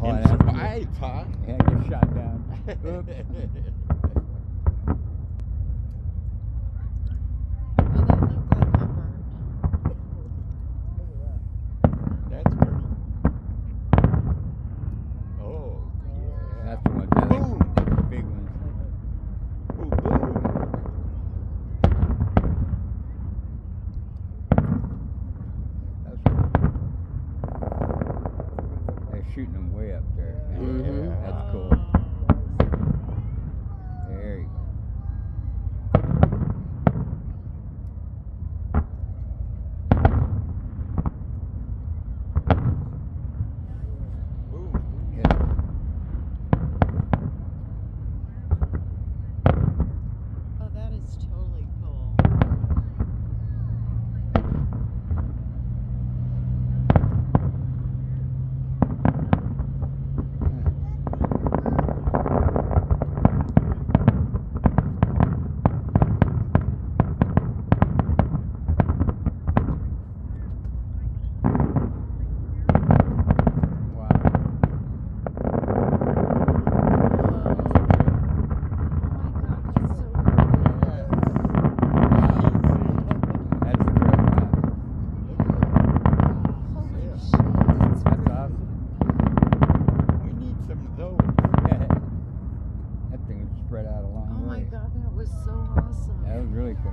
Oh, and that's survive, huh? Yeah, get shot down. Oops. That's pretty. Oh, yeah. That's the ones I think. Boom. Big ones. Boom, boom. That's cool. They're shooting them way up there. Mhm. That's cool. There you go. Boom. Hit it. Oh, that is totally cool. Wow. That's a trip, huh? Holy Yeah. shit, that's That's pretty. awesome. We need some of those. That thing was spread out a long Oh my way. god, that was so awesome. That was really cool.